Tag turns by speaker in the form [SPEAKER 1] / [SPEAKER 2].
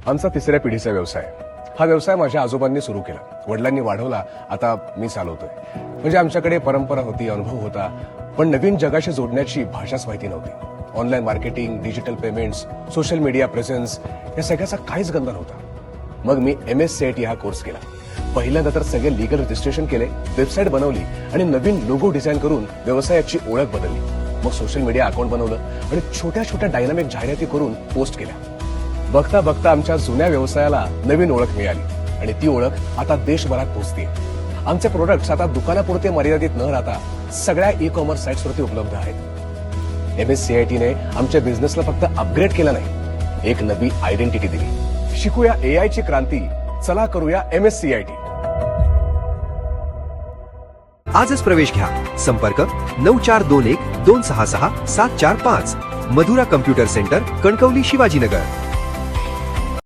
[SPEAKER 1] आमचा तिसऱ्या पिढीचा व्यवसाय आहे. हा व्यवसाय माझ्या आजोबांनी सुरू केला, वडिलांनी वाढवला, आता मी चालवतोय. म्हणजे आमच्याकडे परंपरा होती, अनुभव होता, पण नवीन जगाशी जोडण्याची भाषाच माहिती नव्हती. Online marketing, digital payments, social media presence या सगळ्याचा काहीच गंध नव्हता. मग मी MSCIT हा कोर्स केला. पहिल्यांदा तर सगळे लीगल रजिस्ट्रेशन केले, वेबसाईट बनवली आणि नवीन लोगो डिझाईन करून व्यवसायाची ओळख बदलली. मग सोशल मीडिया अकाउंट बनवलं आणि छोट्या छोट्या डायनामिक जाहिराती करून पोस्ट केल्या. बघता बघता आमच्या जुन्या व्यवसायाला नवीन ओळख मिळाली आणि ती ओळख आता देशभरात पोहोचते. आमचे प्रोडक्ट्स आता दुकानापुरते मर्यादित न राहता सगळ्या ई-कॉमर्स साईट्सवरती उपलब्ध आहेत. MSCIT ने आमच्या बिझनेसला फक्त अपग्रेड केला नाही, एक नवी आयडेंटिटी दिली. शिकूया AI ची क्रांती, चला करूया MSCIT.
[SPEAKER 2] आजच प्रवेश घ्या. संपर्क 9421 266 745. Madhura computer centre, Kankavli, Shivajinagar.